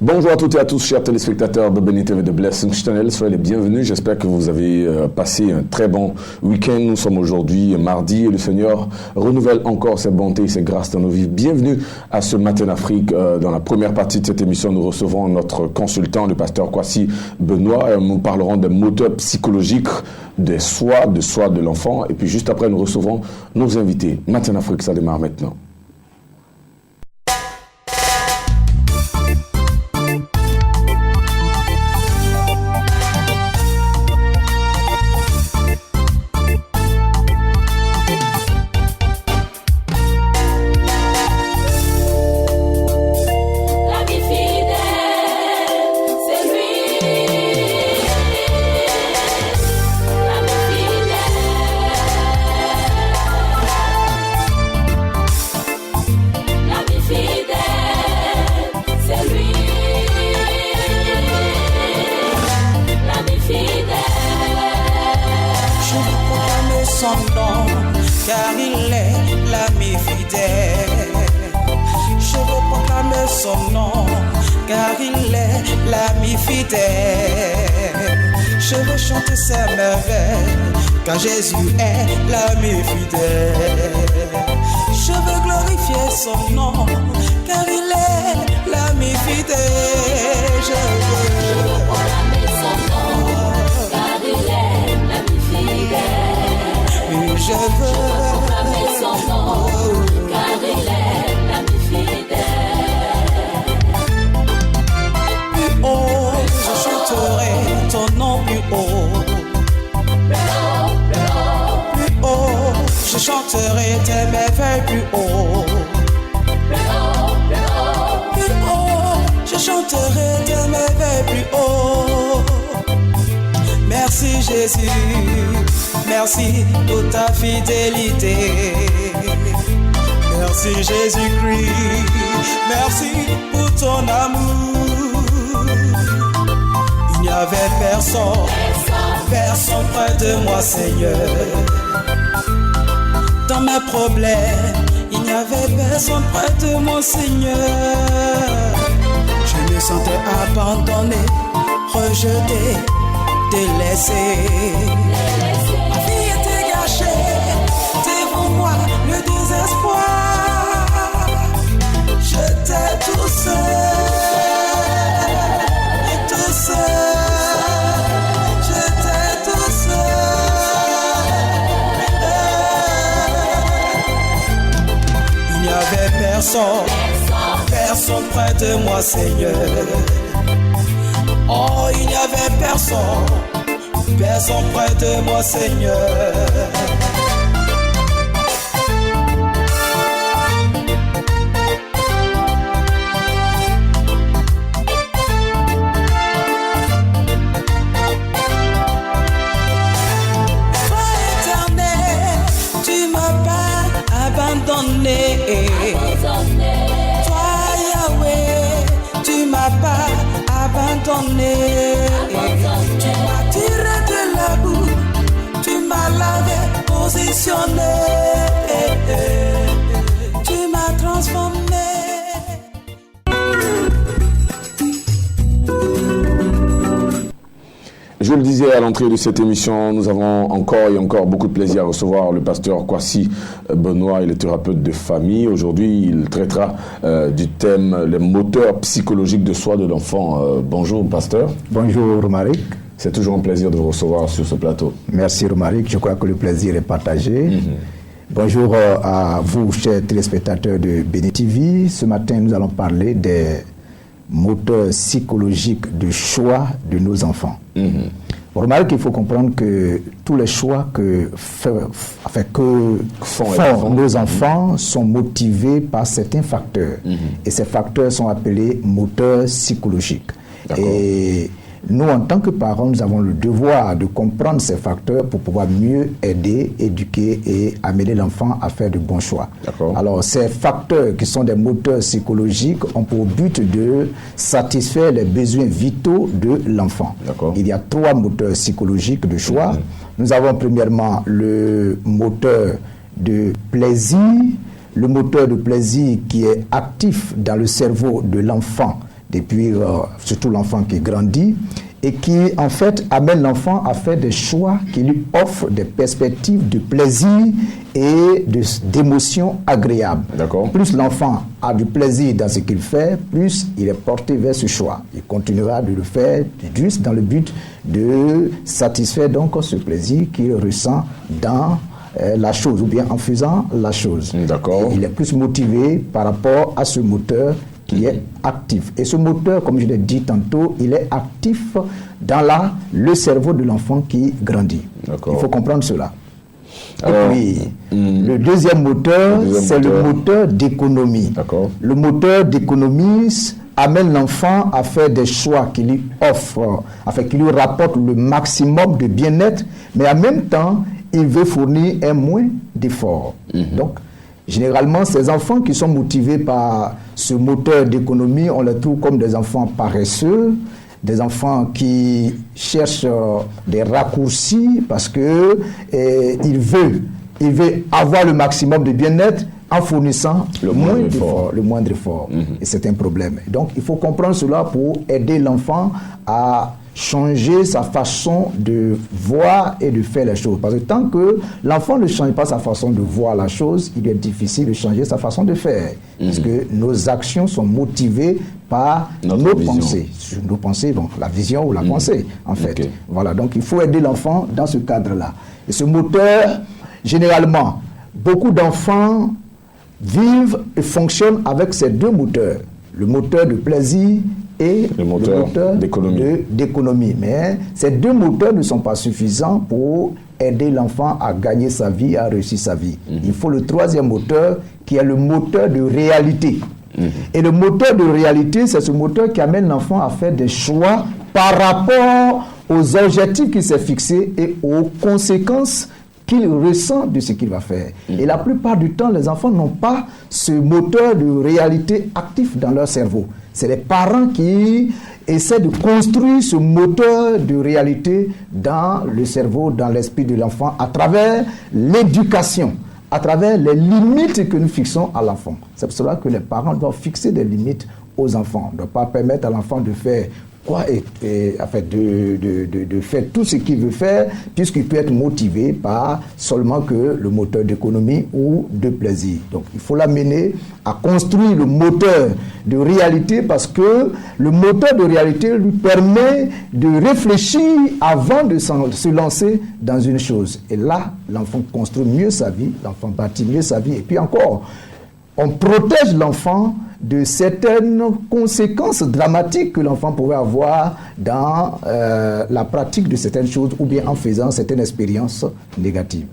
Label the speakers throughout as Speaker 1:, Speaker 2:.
Speaker 1: Bonjour à toutes et à tous, chers téléspectateurs de Béni TV de Blessing Channel, soyez les bienvenus. J'espère que vous avez passé un très bon week-end. Nous sommes aujourd'hui mardi et le Seigneur renouvelle encore ses bontés et ses grâces dans nos vies. Bienvenue à ce Matin Afrique. Dans la première partie de cette émission, nous recevons notre consultant, le pasteur Kwasi Benoît. Nous parlerons des moteurs psychologiques de soi de l'enfant. Et puis juste après, nous recevons nos invités. Matin Afrique, ça démarre maintenant.
Speaker 2: Car Jésus est l'ami fidèle. Je veux glorifier son nom, car il est l'ami fidèle. Je veux proclamer son nom, car il est l'ami fidèle. Oui, je veux proclamer son nom, car il est l'ami fidèle. Plus haut, je chanterai ton nom plus haut. Je chanterai tes merveilles plus haut. Plus haut, je chanterai tes merveilles plus haut. Merci Jésus, merci pour ta fidélité. Merci Jésus-Christ, merci pour ton amour. Il n'y avait personne près de moi, Seigneur. Dans mes problèmes, il n'y avait personne près de mon Seigneur. Je me sentais abandonné, rejeté, délaissé. Ma vie était gâchée, devant moi le désespoir. J'étais tout seul, tout seul. Personne près de moi, Seigneur. Oh, il n'y avait personne près de moi, Seigneur. Abandonné. Tu m'as tiré de la boue, tu m'as lavé, positionné, tu m'as transformé.
Speaker 1: Je le disais à l'entrée de cette émission, nous avons encore beaucoup de plaisir à recevoir le pasteur Kwasi Benoît, il est thérapeute de famille. Aujourd'hui, il traitera du thème les moteurs psychologiques de soi de l'enfant. Bonjour pasteur.
Speaker 3: Bonjour Romaric.
Speaker 1: C'est toujours un plaisir de vous recevoir sur ce plateau.
Speaker 3: Merci Romaric, je crois que le plaisir est partagé. Bonjour à vous, chers téléspectateurs de Béni TV. Ce matin, nous allons parler des moteurs psychologiques de choix de nos enfants. Remarque qu'il faut comprendre que tous les choix que font nos enfants sont motivés par certains facteurs. Et ces facteurs sont appelés moteurs psychologiques. Et Nous, en tant que parents, nous avons le devoir de comprendre ces facteurs pour pouvoir mieux aider, éduquer et amener l'enfant à faire de bons choix.
Speaker 1: D'accord.
Speaker 3: Alors, ces facteurs qui sont des moteurs psychologiques ont pour but de satisfaire les besoins vitaux de l'enfant.
Speaker 1: D'accord.
Speaker 3: Il y a 3 moteurs psychologiques de choix. Nous avons premièrement le moteur de plaisir, le moteur de plaisir qui est actif dans le cerveau de l'enfant, depuis surtout l'enfant qui grandit, et qui en fait amène l'enfant à faire des choix qui lui offrent des perspectives de plaisir et d'émotions agréables.
Speaker 1: D'accord.
Speaker 3: Plus l'enfant a du plaisir dans ce qu'il fait, plus il est porté vers ce choix. Il continuera de le faire juste dans le but de satisfaire donc ce plaisir qu'il ressent dans la chose, ou bien en faisant la chose.
Speaker 1: D'accord.
Speaker 3: Et il est plus motivé par rapport à ce moteur qui est actif. Et ce moteur, comme je l'ai dit tantôt, il est actif dans le cerveau de l'enfant qui grandit.
Speaker 1: D'accord.
Speaker 3: Il faut comprendre cela.
Speaker 1: Alors,
Speaker 3: Et puis, le deuxième moteur, c'est le moteur d'économie.
Speaker 1: D'accord.
Speaker 3: Le moteur d'économie amène l'enfant à faire des choix qui lui offrent, qui lui rapportent le maximum de bien-être, mais en même temps, il veut fournir un moins d'efforts. Donc, généralement, ces enfants qui sont motivés par ce moteur d'économie, on les trouve comme des enfants paresseux, des enfants qui cherchent des raccourcis parce que il veut avoir le maximum de bien-être en fournissant le moindre effort. Et c'est un problème. Donc, il faut comprendre cela pour aider l'enfant à changer sa façon de voir et de faire les choses. Parce que tant que l'enfant ne change pas sa façon de voir la chose, il est difficile de changer sa façon de faire. Parce que nos actions sont motivées par nos pensées. Nos pensées, donc la vision ou la pensée, en fait.
Speaker 1: Okay.
Speaker 3: Voilà, donc il faut aider l'enfant dans ce cadre-là. Et ce moteur, généralement, beaucoup d'enfants vivent et fonctionnent avec ces 2 moteurs. Le moteur de plaisir et le moteur d'économie. Mais ces 2 moteurs ne sont pas suffisants pour aider l'enfant à gagner sa vie, à réussir sa vie. Il faut le 3e moteur qui est le moteur de réalité. Et le moteur de réalité, c'est ce moteur qui amène l'enfant à faire des choix par rapport aux objectifs qu'il s'est fixés et aux conséquences qu'il ressent de ce qu'il va faire. Et la plupart du temps, les enfants n'ont pas ce moteur de réalité actif dans leur cerveau. C'est les parents qui essaient de construire ce moteur de réalité dans le cerveau, dans l'esprit de l'enfant, à travers l'éducation, à travers les limites que nous fixons à l'enfant. C'est pour cela que les parents doivent fixer des limites aux enfants. On ne doit pas permettre à l'enfant de faire de faire tout ce qu'il veut faire, puisqu'il peut être motivé par seulement que le moteur d'économie ou de plaisir. Donc il faut l'amener à construire le moteur de réalité, parce que le moteur de réalité lui permet de réfléchir avant de se lancer dans une chose. Et là, l'enfant construit mieux sa vie, l'enfant bâtit mieux sa vie, et puis encore, on protège l'enfant de certaines conséquences dramatiques que l'enfant pouvait avoir dans la pratique de certaines choses ou bien en faisant certaines expériences négatives.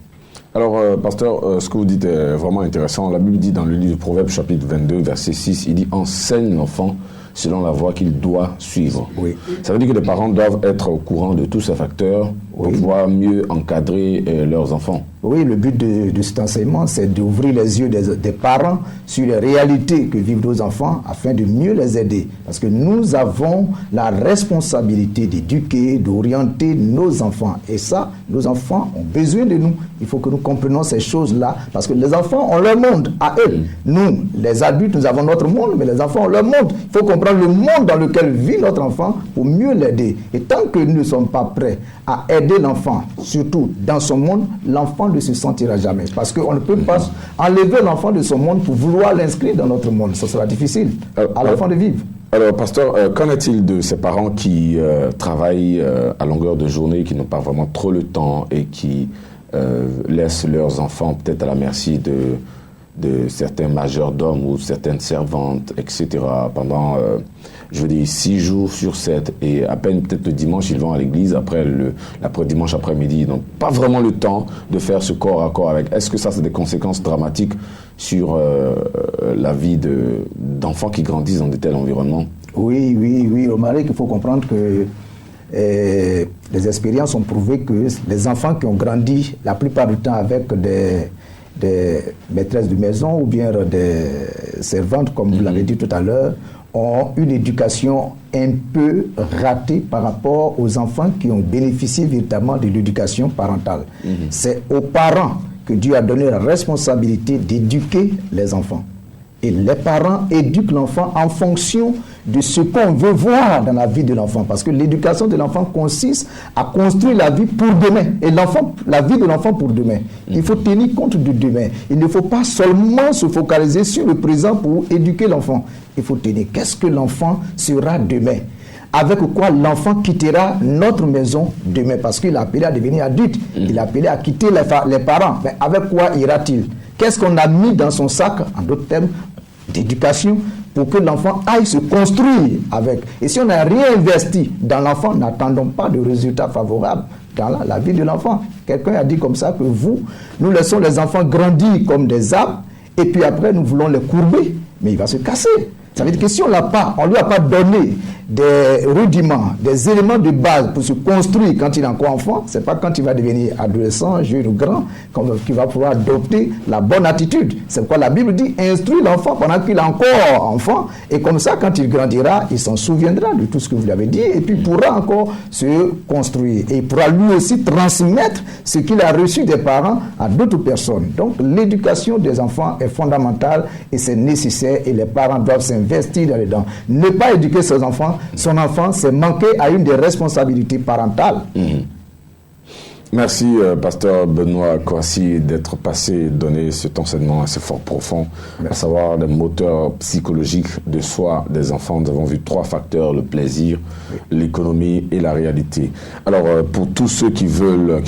Speaker 1: Alors, pasteur, ce que vous dites est vraiment intéressant. La Bible dit dans le livre de Proverbes, chapitre 22, verset 6, il dit « Enseigne l'enfant selon la voie qu'il doit suivre. »
Speaker 3: Oui.
Speaker 1: Ça veut dire que les parents doivent être au courant de tous ces facteurs pour pouvoir mieux encadrer leurs enfants.
Speaker 3: Oui, le but de cet enseignement, c'est d'ouvrir les yeux des parents sur les réalités que vivent nos enfants afin de mieux les aider. Parce que nous avons la responsabilité d'éduquer, d'orienter nos enfants. Et ça, nos enfants ont besoin de nous. Il faut que nous comprenions ces choses-là, parce que les enfants ont leur monde à eux. Nous, les adultes, nous avons notre monde, mais les enfants ont leur monde. Il faut comprendre le monde dans lequel vit notre enfant pour mieux l'aider. Et tant que nous ne sommes pas prêts à aider l'enfant, surtout dans son monde, l'enfant ne se sentira jamais. Parce qu'on ne peut pas enlever l'enfant de son monde pour vouloir l'inscrire dans notre monde. Ce sera difficile à l'enfant de vivre.
Speaker 1: Alors, pasteur, qu'en est-il de ces parents qui travaillent à longueur de journée, qui n'ont pas vraiment trop le temps et qui laissent leurs enfants peut-être à la merci de certains majordomes ou certaines servantes, etc. pendant, 6 jours sur 7, et à peine peut-être le dimanche, ils vont à l'église, après dimanche après-midi, ils n'ont pas vraiment le temps de faire ce corps à corps avec. Est-ce que ça, c'est des conséquences dramatiques sur la vie d'enfants qui grandissent dans de tels environnements?
Speaker 3: Oui, Romaric, il faut comprendre que Et les expériences ont prouvé que les enfants qui ont grandi la plupart du temps avec des maîtresses de maison ou bien des servantes, comme vous l'avez dit tout à l'heure, ont une éducation un peu ratée par rapport aux enfants qui ont bénéficié véritablement de l'éducation parentale. C'est aux parents que Dieu a donné la responsabilité d'éduquer les enfants. Et les parents éduquent l'enfant en fonction de ce qu'on veut voir dans la vie de l'enfant. Parce que l'éducation de l'enfant consiste à construire la vie pour demain. Et la vie de l'enfant pour demain. Il faut tenir compte de demain. Il ne faut pas seulement se focaliser sur le présent pour éduquer l'enfant. Il faut tenir qu'est-ce que l'enfant sera demain. Avec quoi l'enfant quittera notre maison demain. Parce qu'il a appelé à devenir adulte. Il a appelé à quitter les parents. Mais avec quoi ira-t-il? Qu'est-ce qu'on a mis dans son sac, en d'autres termes, d'éducation, pour que l'enfant aille se construire avec. Et si on n'a rien investi dans l'enfant, n'attendons pas de résultats favorables dans la vie de l'enfant. Quelqu'un a dit comme ça que nous laissons les enfants grandir comme des arbres, et puis après nous voulons les courber, mais il va se casser. Ça veut dire que si on ne lui a pas donné des rudiments, des éléments de base pour se construire quand il est encore enfant, ce n'est pas quand il va devenir adolescent, jeune ou grand, qu'il va pouvoir adopter la bonne attitude. C'est pourquoi la Bible dit instruire l'enfant pendant qu'il est encore enfant, et comme ça, quand il grandira, il s'en souviendra de tout ce que vous lui avez dit, et puis il pourra encore se construire. Et il pourra lui aussi transmettre ce qu'il a reçu des parents à d'autres personnes. Donc l'éducation des enfants est fondamentale et c'est nécessaire, et les parents doivent s'investir là-dedans. Ne pas éduquer son enfant, c'est manquer à une des responsabilités parentales.
Speaker 1: Merci, pasteur Benoît Kouassi, d'être passé, donner cet enseignement assez fort profond, à savoir les moteurs psychologiques de soi des enfants. Nous avons vu 3 facteurs, le plaisir, l'économie et la réalité. Alors, pour tous ceux qui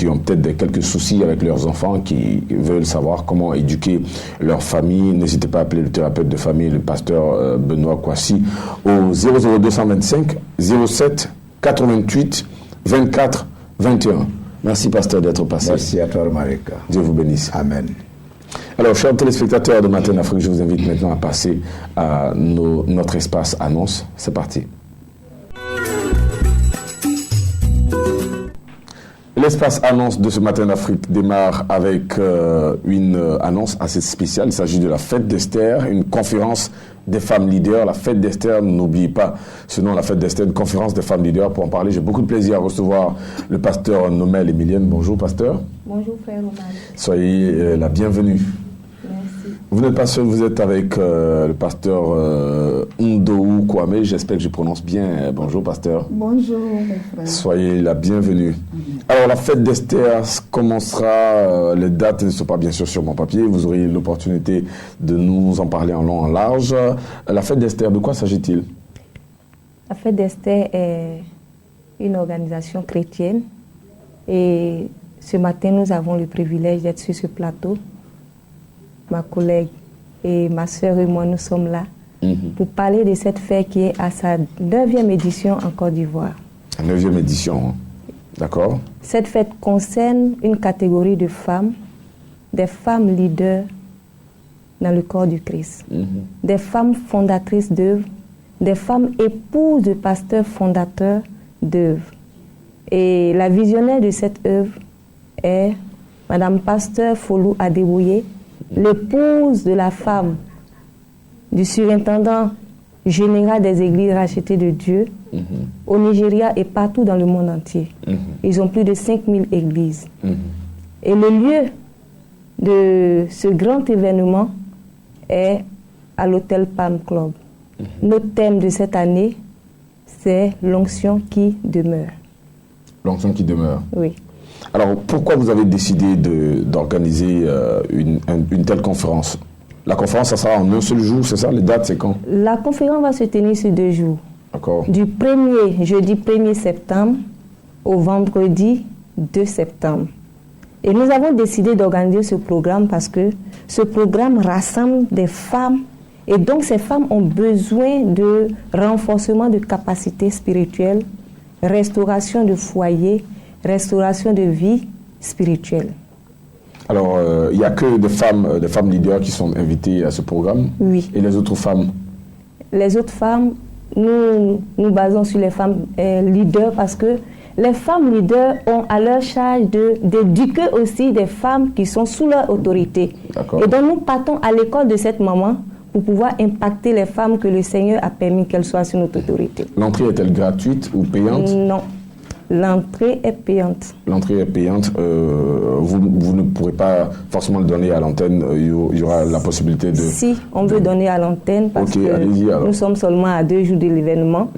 Speaker 1: ont peut-être quelques soucis avec leurs enfants, qui veulent savoir comment éduquer leur famille, n'hésitez pas à appeler le thérapeute de famille, le pasteur Benoît Kouassi, au 00225 07 88 24 21. Merci, pasteur, d'être passé.
Speaker 3: Merci à toi, Marika.
Speaker 1: Dieu vous bénisse.
Speaker 3: Amen.
Speaker 1: Alors, chers téléspectateurs de Matin Afrique, je vous invite maintenant à passer à notre espace annonce. C'est parti. L'espace annonce de ce Matin d'Afrique démarre avec une annonce assez spéciale. Il s'agit de la fête d'Esther, une conférence des femmes leaders. La fête d'Esther, n'oubliez pas ce nom, la fête d'Esther, une conférence des femmes leaders. Pour en parler, j'ai beaucoup de plaisir à recevoir le pasteur Nomel Emilienne. Bonjour, pasteur.
Speaker 4: Bonjour, frère Omar.
Speaker 1: Soyez la bienvenue.
Speaker 4: Merci.
Speaker 1: Vous n'êtes pas seul, vous êtes avec le pasteur Ndou Kwame. J'espère que je prononce bien. Bonjour, pasteur.
Speaker 4: Bonjour, mes frères.
Speaker 1: Soyez la bienvenue. Alors, la fête d'Esther commencera, les dates ne sont pas bien sûr sur mon papier, vous aurez l'opportunité de nous en parler en long, en large. La fête d'Esther, de quoi s'agit-il?
Speaker 4: La fête d'Esther est une organisation chrétienne et ce matin, nous avons le privilège d'être sur ce plateau. Ma collègue et ma sœur et moi, nous sommes là pour parler de cette fête qui est à sa 9e édition en Côte d'Ivoire.
Speaker 1: 9e édition, d'accord.
Speaker 4: Cette fête concerne une catégorie de femmes, des femmes leaders dans le corps du Christ, des femmes fondatrices d'œuvres, des femmes épouses de pasteurs fondateurs d'œuvres. Et la visionnaire de cette œuvre est Madame Pasteur Folou Adébouye, l'épouse de la femme du surintendant général des églises rachetées de Dieu au Nigeria et partout dans le monde entier. Ils ont plus de 5000 églises. Et le lieu de ce grand événement est à l'hôtel Palm Club. Notre thème de cette année, c'est l'onction qui demeure.
Speaker 1: L'onction qui demeure.
Speaker 4: Oui.
Speaker 1: Alors, pourquoi vous avez décidé d'organiser une telle conférence? La conférence, ça sera en un seul jour, c'est ça? Les dates, c'est quand?
Speaker 4: La conférence va se tenir sur 2 jours.
Speaker 1: D'accord.
Speaker 4: Du jeudi 1er septembre au vendredi 2 septembre. Et nous avons décidé d'organiser ce programme parce que ce programme rassemble des femmes et donc ces femmes ont besoin de renforcement de capacités spirituelles, restauration de foyer, restauration de vie spirituelle.
Speaker 1: Alors, il n'y a que des femmes leaders qui sont invitées à ce programme?
Speaker 4: Oui.
Speaker 1: Et les autres femmes?
Speaker 4: Les autres femmes nous nous basons sur les femmes leaders parce que les femmes leaders ont à leur charge d'éduquer aussi des femmes qui sont sous leur autorité.
Speaker 1: D'accord.
Speaker 4: Et donc nous partons à l'école de cette maman pour pouvoir impacter les femmes que le Seigneur a permis qu'elles soient sous notre autorité.
Speaker 1: L'entrée est-elle gratuite ou payante?
Speaker 4: Non, l'entrée est payante.
Speaker 1: L'entrée est payante. Vous ne pourrez pas forcément le donner à l'antenne. Il y aura la possibilité de...
Speaker 4: Si, on veut donner à l'antenne parce
Speaker 1: allez-y, alors.
Speaker 4: que nous sommes seulement à 2 jours de l'événement.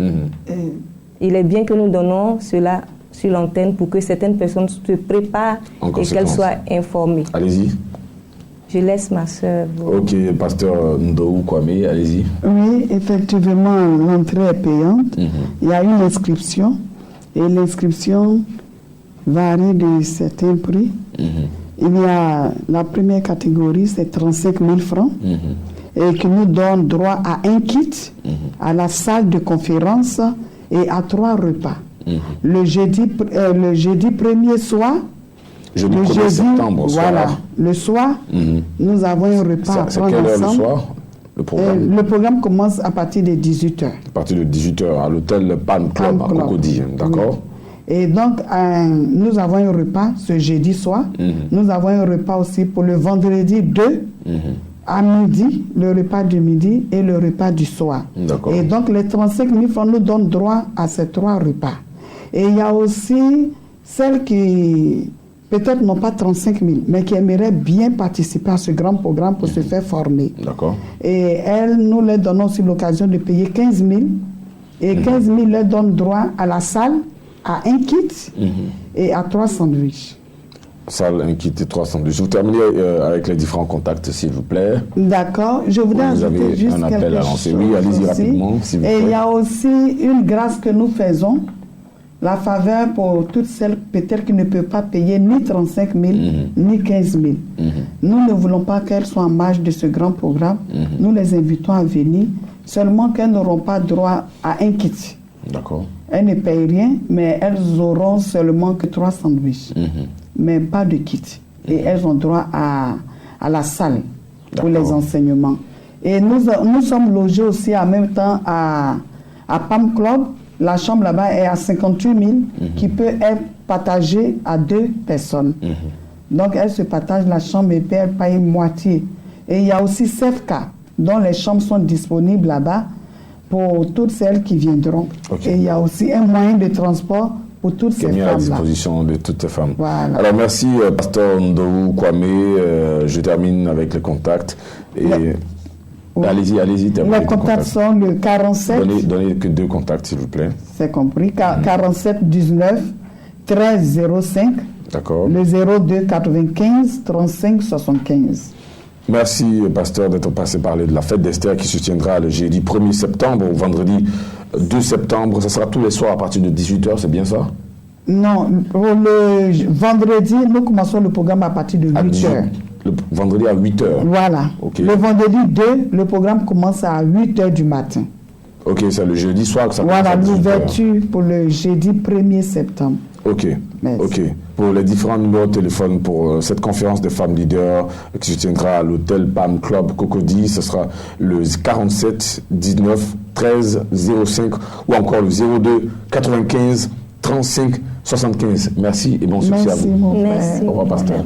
Speaker 4: Il est bien que nous donnons cela sur l'antenne pour que certaines personnes se préparent et qu'elles soient informées.
Speaker 1: Allez-y.
Speaker 4: Je laisse ma soeur.
Speaker 1: Ok, pasteur Ndou Kwame, allez-y.
Speaker 5: Oui, effectivement, l'entrée est payante. Il y a une inscription et l'inscription varie de certains prix. Il y a la première catégorie, c'est 35 000 francs et qui nous donne droit à un kit, à la salle de conférence et à 3 repas. Le jeudi 1er soir,
Speaker 1: Jeudi 1er septembre,
Speaker 5: voilà,
Speaker 1: soir.
Speaker 5: le soir, nous avons un repas à
Speaker 1: C'est
Speaker 5: prendre
Speaker 1: quelle heure
Speaker 5: ensemble.
Speaker 1: le soir, le programme?
Speaker 5: Le programme commence à partir de 18h.
Speaker 1: À partir de 18h à l'hôtel Palm Club à Cocody, d'accord?
Speaker 5: Oui. Et donc, nous avons un repas ce jeudi soir. Nous avons un repas aussi pour le vendredi 2 à midi, le repas du midi et le repas du soir.
Speaker 1: D'accord.
Speaker 5: Et donc, les 35 000 francs nous donnent droit à ces 3 repas. Et il y a aussi celles qui peut-être n'ont pas 35 000, mais qui aimeraient bien participer à ce grand programme pour se faire former.
Speaker 1: D'accord.
Speaker 5: Et elles, nous leur donnons aussi l'occasion de payer 15 000. Et 15 000 leur donnent droit à la salle, à un kit et à 3 sandwichs.
Speaker 1: Salle, un kit et 3 sandwichs. Vous terminez avec les différents contacts, s'il vous plaît.
Speaker 5: D'accord. Je voudrais
Speaker 1: Vous
Speaker 5: ajouter
Speaker 1: avez
Speaker 5: juste
Speaker 1: un appel
Speaker 5: quelque
Speaker 1: à lancer.
Speaker 5: chose
Speaker 1: Oui, allez-y
Speaker 5: aussi.
Speaker 1: rapidement, s'il vous plaît.
Speaker 5: Et il y a aussi une grâce que nous faisons, la faveur pour toutes celles peut-être qui ne peuvent pas payer ni 35 000 ni 15 000. Nous ne voulons pas qu'elles soient en marge de ce grand programme. Nous les invitons à venir, seulement qu'elles n'auront pas droit à un kit.
Speaker 1: D'accord.
Speaker 5: Elles ne payent rien, mais elles auront seulement que 3 sandwichs, mais pas de kit. Et elles ont droit à la salle pour les enseignements. Et nous sommes logés aussi en même temps à Palm Club. La chambre là-bas est à 58 000 qui peut être partagée à 2 personnes. Donc elles se partagent la chambre et puis elles payent moitié. Et il y a aussi CFK dont les chambres sont disponibles là-bas pour toutes celles qui viendront. Et il y a aussi un moyen de transport pour toutes ces femmes-là.
Speaker 1: Qui est mis à disposition de toutes ces femmes.
Speaker 5: Voilà.
Speaker 1: Alors merci, pasteur Ndou Kwame. Je termine avec les contacts. Et... Allez-y,
Speaker 5: Les contacts sont le 47...
Speaker 1: Donnez que 2 contacts, s'il vous plaît.
Speaker 5: C'est compris. 47 19 13 05.
Speaker 1: D'accord.
Speaker 5: Le 02 95 35 75.
Speaker 1: Merci, pasteur, d'être passé parler de la fête d'Esther qui se tiendra le jeudi 1er septembre au vendredi 2 septembre. Ça sera tous les soirs à partir de 18h, c'est bien ça?
Speaker 5: Non, le vendredi, nous commençons le programme à partir de 8h.
Speaker 1: Le vendredi à 8h.
Speaker 5: Voilà.
Speaker 1: Okay.
Speaker 5: Le vendredi 2, le programme commence à 8h du matin.
Speaker 1: Ok, c'est le jeudi soir que ça commence.
Speaker 5: Voilà, l'ouverture pour le jeudi 1er septembre.
Speaker 1: Ok.
Speaker 5: Merci.
Speaker 1: Ok. Pour les différents numéros de téléphone pour cette conférence des femmes leaders qui se tiendra à l'hôtel Palm Club Cocody, ce sera le 47 19 13 05 ou encore le 02 95 35 75. Merci et bon succès à vous.
Speaker 4: Merci.
Speaker 1: Au revoir, pasteur.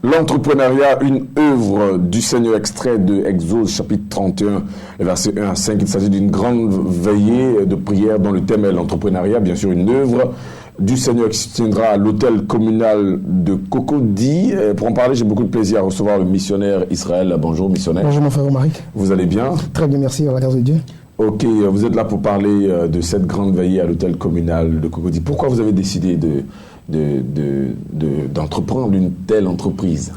Speaker 1: L'entrepreneuriat, une œuvre du Seigneur, extrait de Exode chapitre 31, versets 1 à 5. Il s'agit d'une grande veillée de prière dont le thème est l'entrepreneuriat, bien sûr une œuvre du Seigneur qui se tiendra à l'hôtel communal de Cocody. Pour en parler, j'ai beaucoup de plaisir à recevoir le missionnaire Israël. Bonjour missionnaire.
Speaker 6: Bonjour mon frère Omaric.
Speaker 1: Vous allez bien?
Speaker 6: Très bien, merci, à la grâce de Dieu.
Speaker 1: Ok, vous êtes là pour parler de cette grande veillée à l'hôtel communal de Cocody. Pourquoi vous avez décidé d'entreprendre une telle entreprise?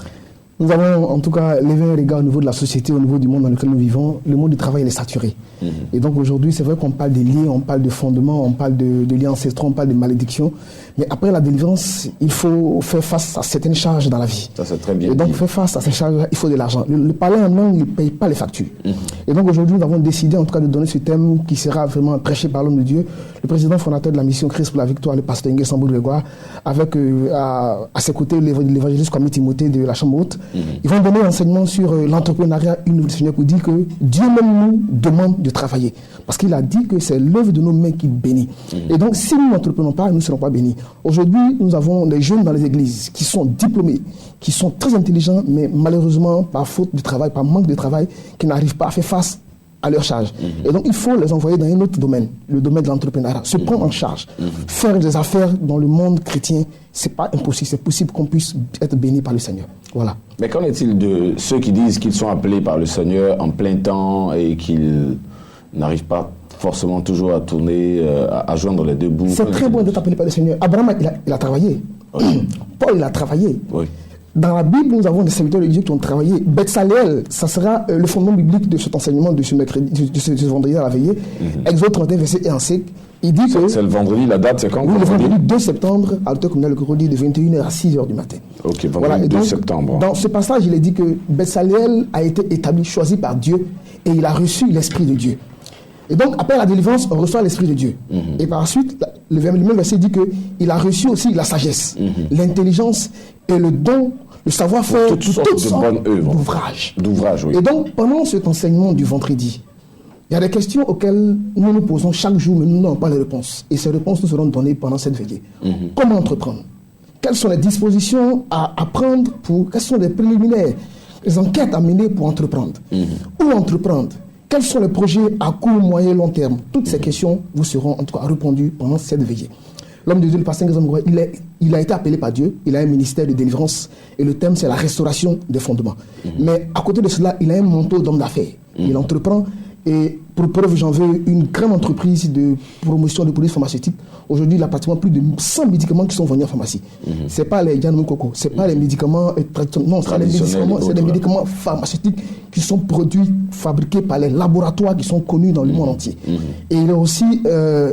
Speaker 6: Nous avons en tout cas levé un regard au niveau de la société, au niveau du monde dans lequel nous vivons. Le monde du travail il est saturé. Et donc aujourd'hui, c'est vrai qu'on parle des liens, on parle de fondements, on parle de liens ancestraux, on parle de malédictions. Mais après la délivrance, il faut faire face à certaines charges dans la vie.
Speaker 1: Ça, c'est très bien.
Speaker 6: Et donc, faire face à ces charges, il faut de l'argent. Le parler en langue, il ne paye pas les factures. Et donc aujourd'hui, nous avons décidé en tout cas de donner ce thème qui sera vraiment prêché par l'homme de Dieu, le président fondateur de la mission Christ pour la victoire, le pasteur Inge Sambou Grégoire, avec à ses côtés l'évangéliste comme Timothée de la Chambre haute, Ils vont donner un enseignement sur l'entrepreneuriat universel pour dire que Dieu même nous demande de travailler. Parce qu'il a dit que c'est l'œuvre de nos mains qui bénit. Et donc, si nous n'entreprenons pas, nous ne serons pas bénis. Aujourd'hui, nous avons des jeunes dans les églises qui sont diplômés, qui sont très intelligents, mais malheureusement, par faute de travail, par manque de travail, qui n'arrivent pas à faire face à leur charge. Et donc, il faut les envoyer dans un autre domaine, le domaine de l'entrepreneuriat, se prendre en charge, faire des affaires dans le monde chrétien. C'est pas impossible, c'est possible qu'on puisse être béni par le Seigneur. Voilà.
Speaker 1: Mais qu'en est-il de ceux qui disent qu'ils sont appelés par le Seigneur en plein temps et qu'ils n'arrivent pas forcément toujours à tourner, à joindre les deux bouts?
Speaker 6: C'est très bon d'être appelé par le Seigneur. Abraham, il a travaillé. Paul, il a travaillé. Oui. Dans la Bible, nous avons des serviteurs de Dieu qui ont travaillé. Betsalel, ça sera le fondement biblique de cet enseignement de ce mercredi, de ce vendredi à la veillée. Exode 31, verset 1 c. Il dit que...
Speaker 1: C'est le vendredi, la date, c'est quand?
Speaker 6: Oui, le vendredi 2 septembre, à l'auteur communal de Cocody, de 21h à 6h du matin.
Speaker 1: Ok, vendredi voilà, 2 septembre.
Speaker 6: Dans ce passage, il est dit que Betsalel a été établi, choisi par Dieu, et il a reçu l'Esprit de Dieu. Et donc, après la délivrance, on reçoit l'Esprit de Dieu. Et par la suite, le même verset dit qu'il a reçu aussi la sagesse, l'intelligence et le don, le savoir-faire, toutes sortes
Speaker 1: d'ouvrages. Oui.
Speaker 6: Et donc, pendant cet enseignement du vendredi, il y a des questions auxquelles nous nous posons chaque jour, mais nous n'avons pas les réponses. Et ces réponses nous seront données pendant cette veillée. Comment entreprendre? Quelles sont les dispositions à prendre quels sont les préliminaires, les enquêtes à mener pour entreprendre? Où entreprendre? Quels sont les projets à court, moyen, long terme? Toutes ces questions vous seront en tout cas répondues pendant cette veillée. L'homme de Dieu, le pasteur Ngazamgoua, il a été appelé par Dieu, il a un ministère de délivrance et le thème c'est la restauration des fondements. Mais à côté de cela, il a un manteau d'homme d'affaires. Il entreprend et pour preuve, j'en veux une grande entreprise de promotion de produits pharmaceutiques. Aujourd'hui, il y a pratiquement plus de 100 médicaments qui sont vendus en pharmacie. Ce n'est pas les Yann Coco, ce n'est pas les médicaments traditionnels, non, c'est des médicaments pharmaceutiques qui sont produits, fabriqués par les laboratoires qui sont connus dans le monde entier. Et il est aussi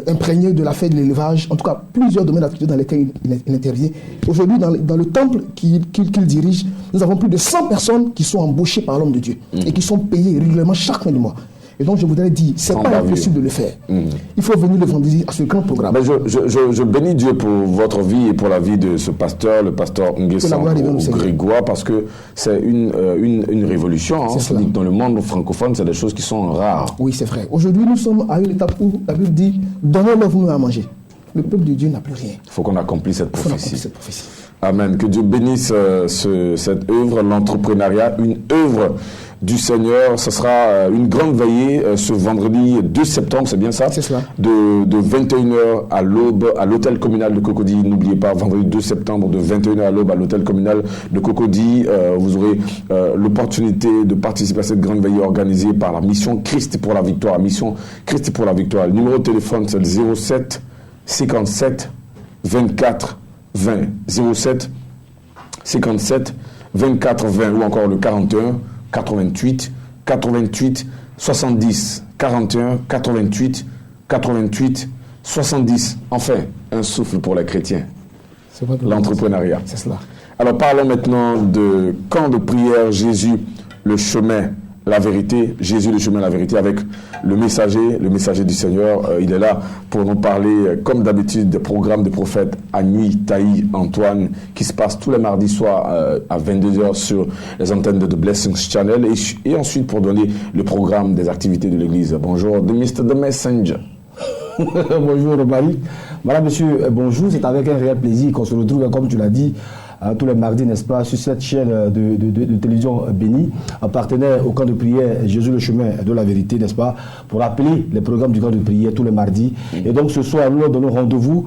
Speaker 6: imprégné de l'affaire de l'élevage, en tout cas plusieurs domaines d'activité dans lesquels il intervient. Aujourd'hui, dans le temple qu'il dirige, nous avons plus de 100 personnes qui sont embauchées par l'homme de Dieu et qui sont payées régulièrement chaque fin du mois. Et donc je voudrais dire, c'est pas impossible de le faire. Il faut venir le vendredi à ce grand programme.
Speaker 1: Ben je bénis Dieu pour votre vie et pour la vie de ce pasteur, le pasteur Nguessan Grégoire, parce que c'est une révolution. Dans le monde francophone, c'est des choses qui sont rares.
Speaker 6: Oui, c'est vrai. Aujourd'hui, nous sommes à une étape où la Bible dit, donnez-leur vous à manger. Le peuple de Dieu n'a plus rien.
Speaker 1: Il faut qu'on accomplisse cette prophétie. Amen. Que Dieu bénisse cette œuvre, l'entrepreneuriat, une œuvre du Seigneur. Ce sera une grande veillée ce vendredi 2 septembre, c'est bien ça?
Speaker 6: C'est cela.
Speaker 1: De 21h à l'aube à l'hôtel communal de Cocody. N'oubliez pas, vendredi 2 septembre de 21h à l'aube à l'hôtel communal de Cocody. Vous aurez l'opportunité de participer à cette grande veillée organisée par la mission Christ pour la victoire. Mission Christ pour la victoire. Le numéro de téléphone, c'est le 07 57 24 20. 07 57 24 20 ou encore le 41 88 88 70 41 88 88 70. Enfin, un souffle pour les chrétiens. L'entrepreneuriat.
Speaker 6: C'est cela.
Speaker 1: Alors parlons maintenant de camp de prière Jésus, le chemin, la vérité. Jésus, le chemin, la vérité, avec le messager du Seigneur. Il est là pour nous parler, comme d'habitude, des programmes des prophètes Agui, Taï, Antoine, qui se passent tous les mardis soirs à 22h sur les antennes de The Blessings Channel, et ensuite pour donner le programme des activités de l'Église. Bonjour, Mr. The Messenger.
Speaker 7: Bonjour, Marie. Madame, monsieur, bonjour. C'est avec un réel plaisir qu'on se retrouve, comme tu l'as dit, tous les mardis, n'est-ce pas, sur cette chaîne de télévision bénie, en partenaire au camp de prière Jésus le chemin de la vérité, n'est-ce pas, pour appeler les programmes du camp de prière tous les mardis. Et donc ce soir, nous donnons rendez-vous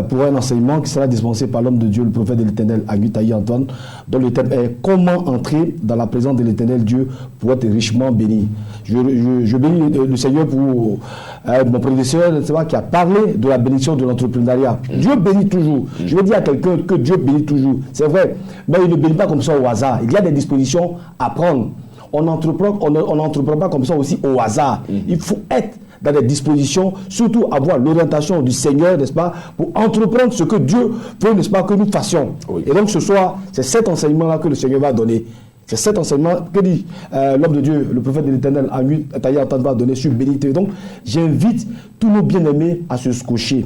Speaker 7: pour un enseignement qui sera dispensé par l'homme de Dieu, le prophète de l'Éternel, Agui Taï Antoine, dont le thème est comment entrer dans la présence de l'Éternel Dieu pour être richement béni. Je bénis le Seigneur pour mon prédécesseur, n'est-ce pas, qui a parlé de la bénédiction de l'entrepreneuriat. Dieu bénit toujours. Je veux dire à quelqu'un que Dieu bénit toujours. C'est vrai, mais il ne bénit pas comme ça au hasard. Il y a des dispositions à prendre. On n'entreprend pas comme ça aussi au hasard. Il faut être dans des dispositions, surtout avoir l'orientation du Seigneur, n'est-ce pas, pour entreprendre ce que Dieu veut, n'est-ce pas, que nous fassions. Oui. Et donc ce soir, c'est cet enseignement-là que le Seigneur va donner. C'est cet enseignement que dit l'homme de Dieu, le prophète de l'Éternel, Agui Taï Antoine va donner sur bénité. Donc j'invite tous nos bien-aimés à se scotcher.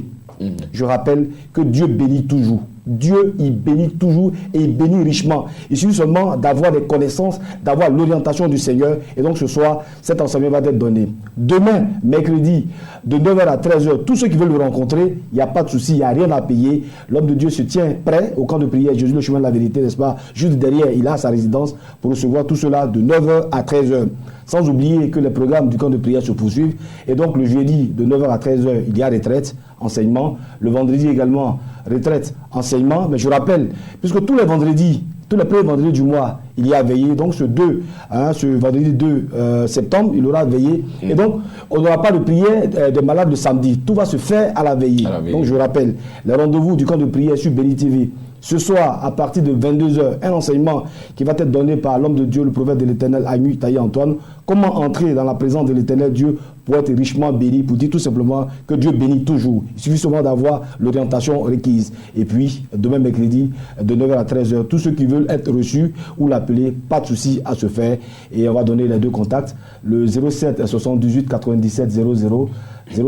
Speaker 7: Je rappelle que Dieu bénit toujours. Dieu, il bénit toujours et il bénit richement. Il suffit seulement d'avoir des connaissances, d'avoir l'orientation du Seigneur. Et donc ce soir, cet enseignement va être donné. Demain, mercredi, de 9h à 13h, tous ceux qui veulent le rencontrer, il n'y a pas de souci, il n'y a rien à payer. L'homme de Dieu se tient prêt au camp de prière. Jésus, le chemin de la vérité, n'est-ce pas? Juste derrière, il a sa résidence pour recevoir tout cela de 9h à 13h. Sans oublier que les programmes du camp de prière se poursuivent. Et donc le jeudi, de 9h à 13h, il y a retraite, enseignement. Le vendredi également, retraite, enseignement. Mais je rappelle, puisque tous les vendredis, tous les premiers vendredis du mois, il y a veillé. Donc ce vendredi 2 septembre, il aura veillé. Et donc, on n'aura pas de prière des malades le samedi. Tout va se faire à la veillée. Donc je rappelle, les rendez-vous du camp de prière sur Béni TV. Ce soir, à partir de 22h, un enseignement qui va être donné par l'homme de Dieu, le prophète de l'Éternel, Agnu Taï Antoine. Comment entrer dans la présence de l'Éternel Dieu pour être richement béni, pour dire tout simplement que Dieu bénit toujours. Il suffit seulement d'avoir l'orientation requise. Et puis, demain mercredi, de 9h à 13h, tous ceux qui veulent être reçus ou l'appeler, pas de souci à se faire. Et on va donner les deux contacts, le 07 78 97 00,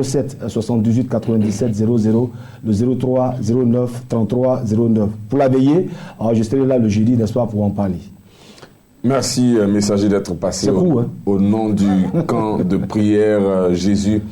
Speaker 7: 07 78 97 00, le 03 09 33 09. Pour la veillée, je serai là le jeudi, n'est-ce pas, pour en parler.
Speaker 1: Merci, messager, d'être passé au nom du camp de prière Jésus,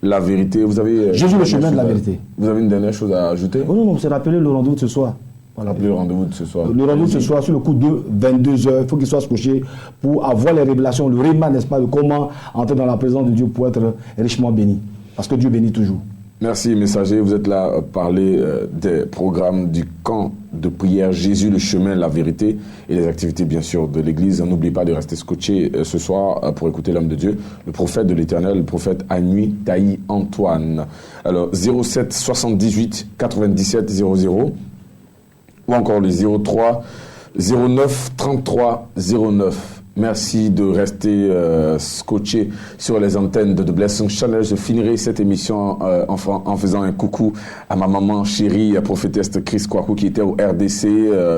Speaker 1: la vérité. Vous avez
Speaker 7: Jésus, le chemin de la vérité.
Speaker 1: Vous avez une dernière chose à ajouter?
Speaker 7: Oh non, c'est rappeler le rendez-vous de ce soir.
Speaker 1: Voilà. Le rendez-vous de ce soir.
Speaker 7: Le rendez-vous de ce soir, sur le coup de 22h, il faut qu'il soit scotché pour avoir les révélations, le réma, n'est-ce pas, de comment entrer dans la présence de Dieu pour être richement béni. Parce que Dieu bénit toujours.
Speaker 1: Merci, messager. Vous êtes là à parler des programmes du camp de prière Jésus, le chemin, la vérité et les activités, bien sûr, de l'Église. N'oubliez pas de rester scotché ce soir pour écouter l'homme de Dieu, le prophète de l'Éternel, le prophète Agnu Taï Antoine. Alors, 07 78 97 00 ou encore le 03 09 33 09. Merci de rester scotché sur les antennes de The Blessing Channel. Je finirai cette émission en faisant un coucou à ma maman chérie, prophétesse Chris Kwaku, qui était au RDC.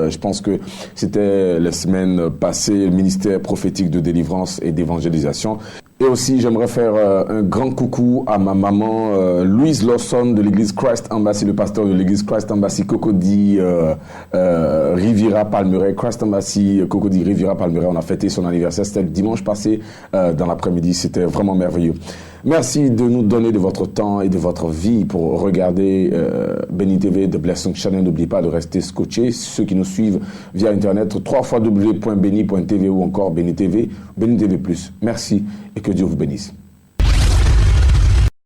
Speaker 1: Je pense que c'était la semaine passée, le ministère prophétique de délivrance et d'évangélisation. Et aussi, j'aimerais faire un grand coucou à ma maman Louise Lawson de l'église Christ Embassy, le pasteur de l'église Christ Embassy Cocody Riviera Palmeraie. Christ Embassy Cocody Riviera Palmeraie, on a fêté son anniversaire, c'était le dimanche passé dans l'après-midi, c'était vraiment merveilleux. Merci de nous donner de votre temps et de votre vie pour regarder Béni TV, The Blessing Channel. N'oubliez pas de rester scotché. Ceux qui nous suivent via Internet, www.beni.tv ou encore Béni TV, Béni TV+. Merci et que Dieu vous bénisse.